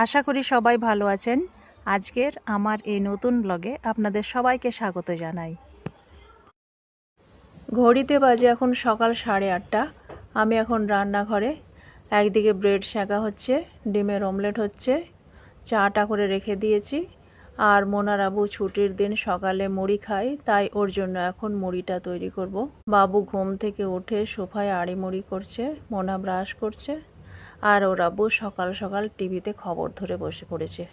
আশা করি সবাই ভালো আছেন। আজকের আমার এই নতুন ব্লগে আপনাদের সবাইকে স্বাগত জানাই। ঘড়িতে বাজে এখন সকাল 8:30। আমি এখন রান্নাঘরে। একদিকে ব্রেড সেঁকা হচ্ছে, ডিমের অমলেট হচ্ছে, চাটা করে রেখে দিয়েছি। আর মোনার আবু ছুটির দিন সকালে মুড়ি খায়, তাই ওর জন্য এখন মুড়িটা তৈরি করব। বাবু ঘুম থেকে উঠে সোফায় আড়ি মুড়ি করছে, মোনা ব্রাশ করছে, আর ওর আব্বু সকাল সকাল টিভিতে খবর ধরে বসে পড়েছে।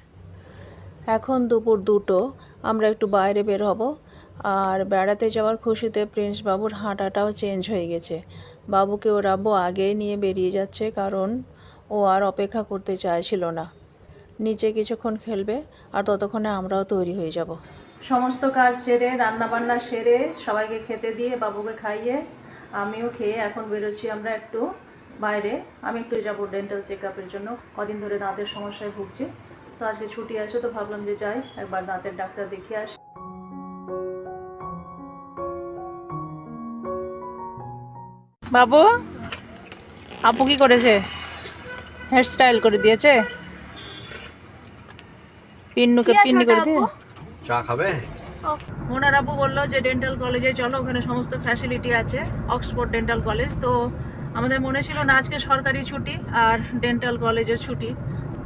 এখন দুপুর 2টো, আমরা একটু বাইরে বের হব। আর বেড়াতে যাওয়ার খুশিতে প্রিন্স বাবুর হাঁটাটাও চেঞ্জ হয়ে গেছে। বাবুকে ওর আব্বু আগেই নিয়ে বেরিয়ে যাচ্ছে, কারণ ও আর অপেক্ষা করতে চাইছিল না। নিচে কিছুক্ষণ খেলবে, আর ততক্ষণে আমরাও তৈরি হয়ে যাব। সমস্ত কাজ সেরে, রান্নাবান্না সেরে, সবাইকে খেতে দিয়ে, বাবুকে খাইয়ে, আমিও খেয়ে এখন বেরোচ্ছি আমরা একটু বাইরে। আমি একটু যাবো ডেন্টাল চেক আপের জন্য। কদিন ধরে দাঁতের সমস্যায় ভুগছি, তো আজকে ছুটি আছে, তো ভাবলাম যে যাই একবার দাঁতের ডাক্তার দেখিয়ে আসি। বাবু, আপু কি করেছে? হেয়ার স্টাইল করে দিয়েছে, পিন্নুকে পিন্নি করে দিয়ে। চা খাবে? মোনার আব্বু বললো যে ডেন্টাল কলেজে চলো, ওখানে সমস্ত ফ্যাসিলিটি আছে, অক্সফোর্ড ডেন্টাল কলেজ। তো আমাদের মনে ছিল না আজকে সরকারি ছুটি আর ডেন্টাল কলেজের ছুটি,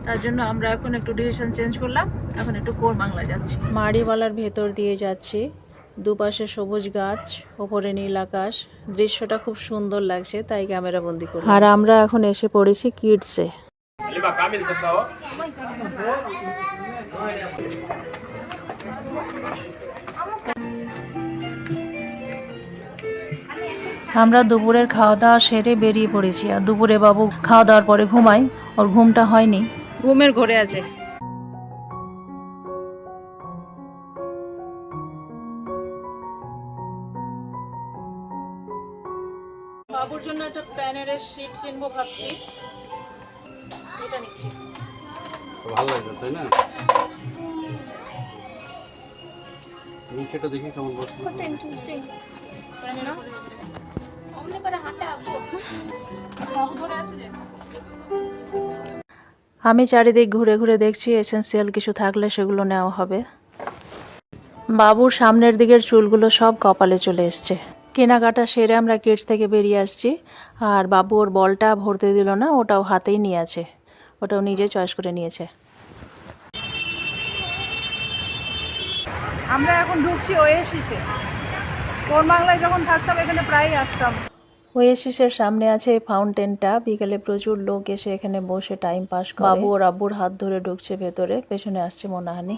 তার জন্য আমরা এখন একটু ডিসিশন চেঞ্জ করলাম, এখন একটু কোরবাংলা যাচ্ছি। মাড়িওয়ালার ভেতর দিয়ে যাচ্ছি, দুপাশে সবুজ গাছ, ওপরে নীল আকাশ, দৃশ্যটা খুব সুন্দর লাগছে, তাই ক্যামেরা বন্দি করলাম। আর আমরা এখন এসে পড়েছি কিডসে। আমরা দুপুরের খাওয়া দাওয়া সেরে বেরিয়ে পড়েছি। আর দুপুরে বাবু খাওয়া দাওয়ার পরে ঘুমাই, ওর ঘুমটা হয়নি, ঘুমের ঘরে আছে। বাবুর জন্য একটা প্যানের শীট কিনবো ভাবছি, এটা নিচ্ছি। ভালো লাগছে তাই না? নিচেটা দেখি কেমন বসে। কত ইন্টারেস্টিং। আমি চারিদিক ঘুরে ঘুরে দেখছি, এসেন্সিয়াল কিছু থাকলে সেগুলো নেওয়া হবে। বাবুর সামনের দিকের চুলগুলো সব কপালে চলে এসছে। কেনাকাটা সেরে আমরা কিডস থেকে বেরিয়ে আসছি। আর বাবু ওর বলটা ভরতে দিল না, ওটাও হাতেই নিয়ে আছে, ওটাও নিজে চয়েস করে নিয়েছে। আমরা এখন ঢুকছি ওয়েসিসে। কোরবাংলায় যখন থাকতাম এখানে প্রায়ই আসতাম। ওয়েসিসের সামনে আছে এই ফাউন্টেনটা, বিকেলে প্রচুর লোক এসে এখানে বসে টাইম পাস করে। বাবু ওর আব্বুর হাত ধরে ঢুকছে ভেতরে, পেছনে আসছে মোনাহানি।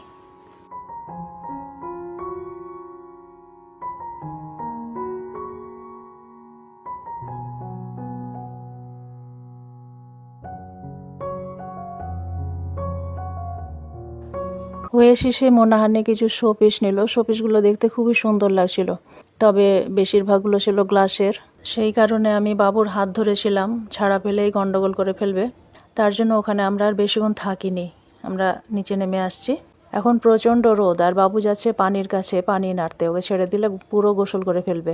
ওয়েসিসে মোনাহানি কিছু শোপিস নিল। শোপিসগুলো দেখতে খুবই সুন্দর লাগছিল, তবে বেশিরভাগগুলো ছিল গ্লাসের। সেই কারণে আমি বাবুর হাত ধরেছিলাম, ছাড়া পেলেই গন্ডগোল করে ফেলবে, তার জন্য ওখানে আমরা আর বেশিক্ষণ থাকিনি, আমরা নিচে নেমে আসছি। এখন প্রচণ্ড রোদ, আর বাবু যাচ্ছে পানির কাছে পানি নাড়তে, ওকে ছেড়ে দিলে পুরো গোসল করে ফেলবে।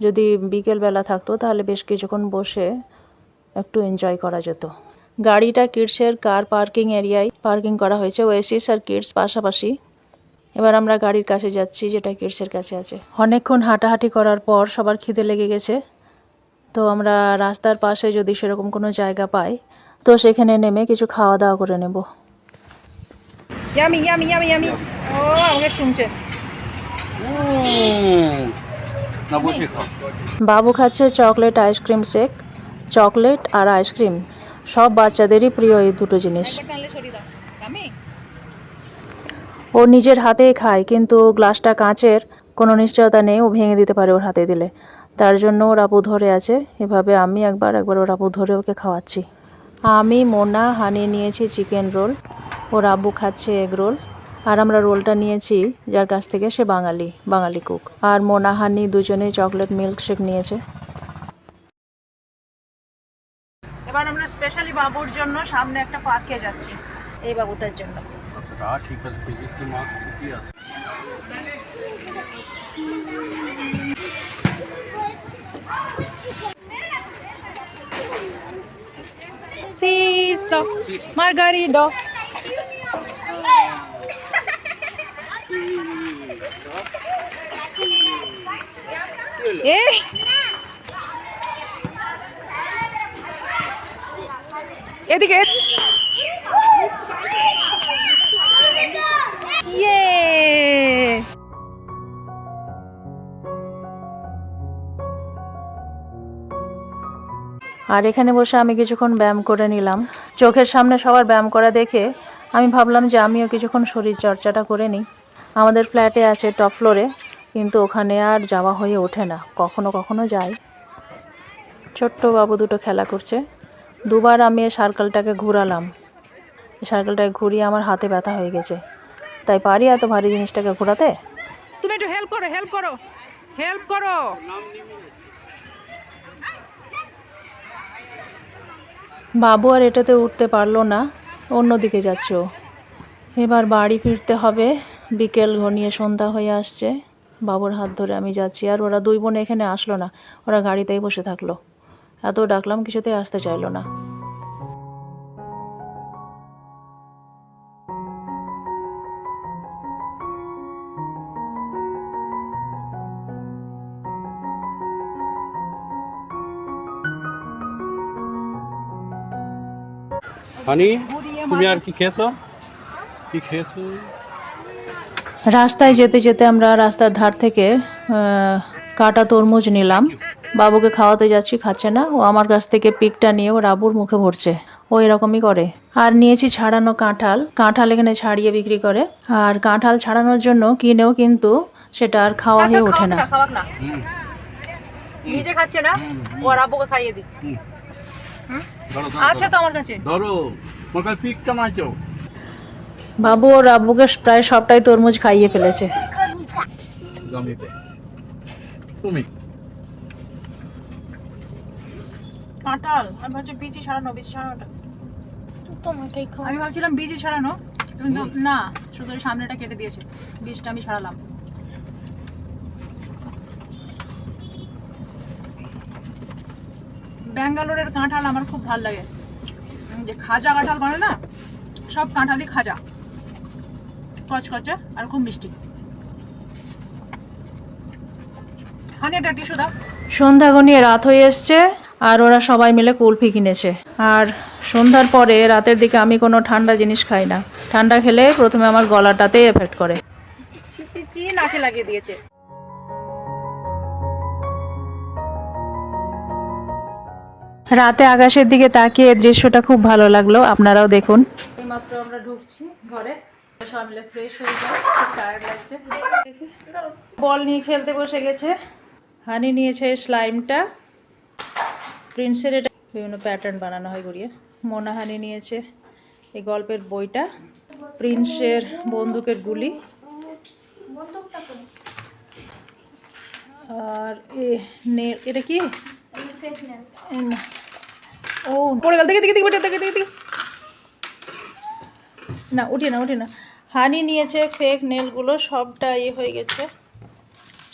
যদি বিকেলবেলা থাকতো তাহলে বেশ কিছুক্ষণ বসে একটু এনজয় করা যেত। গাড়িটা কিডসের কার পার্কিং এরিয়ায় পার্কিং করা হয়েছে, ওয়েসিস আর কিডস পাশাপাশি। এবার আমরা গাড়ির কাছে যাচ্ছি, যেটা কিডসের কাছে আছে। অনেকক্ষণ হাঁটাহাঁটি করার পর সবার খিদে লেগে গেছে, তো আমরা রাস্তার পাশে যদি সেরকম কোনো জায়গা পাই তো সেখানে নেমে কিছু খাওয়া দাওয়া করে নেব। Yummy yummy yummy yummy. ও আমাকে শুনছে। না বসে খাও। বাবু খাচ্ছে চকলেট আইসক্রিম শেক। চকলেট আর আইসক্রিম সব বাচ্চাদেরই প্রিয় এই দুটো জিনিস। ও নিজের হাতেই খায়, কিন্তু গ্লাসটা কাঁচের, কোনো নিশ্চয়তা নেই ও ভেঙে দিতে পারে ওর হাতে দিলে, তার জন্য ওর আপু ধরে আছে। এভাবে আমি একবার ওর আপু ধরে ওকে খাওয়াচ্ছি। আমি মোনা হানি নিয়েছি চিকেন রোল, ওর আব্বু খাচ্ছে এগ রোল, আর আমরা রোলটা নিয়েছি যার কাছ থেকে সে বাঙালি কুক। আর মোনা হানি দুজনেই চকলেট মিল্ক শেক নিয়েছে। এবার আমরা স্পেশালি বাবুর জন্য সামনে একটা পার্কে যাচ্ছি, এই বাবুটার জন্য। ঠিক আছে, ফিজিক্স মার্কস ঠিকই আছে। Siso, Margarito. এই এদিকে ইয়ে আর এখানে বসে আমি কিছুক্ষণ ব্যায়াম করে নিলাম। চোখের সামনে সবার ব্যায়াম করা দেখে আমি ভাবলাম যে আমিও কিছুক্ষণ শরীর চর্চাটা করে নিই। আমাদের ফ্ল্যাটে আছে টপ ফ্লোরে, কিন্তু ওখানে আর যাওয়া হয়ে ওঠে না, কখনো কখনো যাই। ছোট্ট বাবু দুটো খেলা করছে। দুবার আমি এই সার্কেলটাকে ঘোরালাম, এই সার্কেলটাকে ঘুরিয়ে আমার হাতে ব্যথা হয়ে গেছে। তাই পারি এত ভারী জিনিসটাকে ঘোরাতে? তুমি একটু হেল্প করো, হেল্প করো, হেল্প করো। বাবু আর এটাতে উঠতে পারলো না, অন্যদিকে যাচ্ছে ও। এবার বাড়ি ফিরতে হবে, বিকেল ঘনিয়ে সন্ধ্যা হয়ে আসছে। বাবুর হাত ধরে আমি যাচ্ছি, আর ওরা দুই বোন এখানে আসলো না, ওরা গাড়িতেই বসে থাকলো। এত ডাকলাম কিছুতেই আসতে চাইলো না। হানি, তুমি আর কি খেয়েছো? কি খেয়েছো? রাস্তায় যেতে যেতে আমরা রাস্তার ধার থেকে কাটা তরমুজ নিলাম। বাবুকে খাওয়াতে যাচ্ছি, খাচ্ছে না। ও আমার কাছ থেকে পিকটা নিয়ে ওর আবুর মুখে ভরছে, ও এরকমই করে। আর নিয়েছি ছাড়ানো কাঁঠাল। কাঁঠাল এখানে ছাড়িয়ে বিক্রি করে, আর কাঁঠাল ছাড়ানোর জন্য কিনেও কিন্তু সেটা আর খাওয়া হয়ে ওঠে না। নিজে খাচ্ছে না, ওর আবুকে খাইয়ে দিই। আচ্ছা তো আমার কাছে ধরো, তোমার কাছে পিকটা মারছো। বাবু ওর আব্বুকে প্রায় সবটাই তরমুজ খাইয়ে ফেলেছে। তুমি কাঁঠাল আমি ভাবছি বীজি ছাড়ানো, বীজি ছাড়ানোটা আমি ভাবছিলাম বীজি ছাড়ানো, কিন্তু না, শুধু সামনেটা কেটে দিয়েছে, বীজটা আমি ছাড়ালাম। ব্যাঙ্গালোরের কাঁঠাল আমার খুব ভালো লাগে, যে খাজা কাঁঠাল বলে না, সব কাঁঠালই খাজা, কচকচে আর খুব মিষ্টি। হানিটা টিস্যু দাও। সন্ধ্যা গনিয়ে রাত হয়ে এসছে, আর ওরা সবাই মিলে কুলফি কিনেছে। আর সন্ধ্যার পরে রাতের দিকে আমি কোনো ঠান্ডা জিনিস খাই না, ঠান্ডা খেলে প্রথমে আমার গলাটাতেই এফেক্ট করে। নাকে লাগিয়ে দিয়েছে। রাতে আকাশের দিকে তাকিয়ে দৃশ্যটা খুব ভালো লাগলো, আপনারাও দেখুন। এইমাত্র আমরা ঢুকছি ঘরে, সবাই মিলে ফ্রেশ হয়ে যায়, খুব টায়ার্ড লাগছে। বল নিয়ে খেলতে বসে গেছে। হানি নিয়েছে স্লাইমটা, প্রিন্সের এটা বিভিন্ন প্যাটার্ন বানানো হয় ঘুরিয়ে। মোনা হানি নিয়েছে এই গল্পের বইটা, প্রিন্সের বন্দুকের গুলি, আর এটা কি ও পড়ে গেল, দেখে দেখে দেখে দেখে দেখে না, উঠি না উঠি না। হানি নিয়েছে ফেক নেলগুলো, সবটা হয়ে গেছে,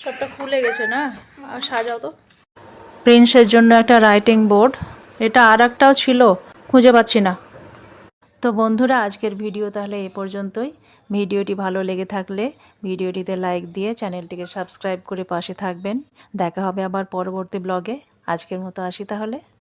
সবটা খুলে গেছে না। আর সাজাও তো। প্রিন্সের জন্য একটা রাইটিং বোর্ড, এটা আর একটাও ছিল, খুঁজে পাচ্ছি না। তো বন্ধুরা, আজকের ভিডিও তাহলে এ পর্যন্তই। ভিডিওটি ভালো লেগে থাকলে ভিডিওটিতে লাইক দিয়ে চ্যানেলটিকে সাবস্ক্রাইব করে পাশে থাকবেন। দেখা হবে আবার পরবর্তী ব্লগে। আজকের মতো আসি তাহলে।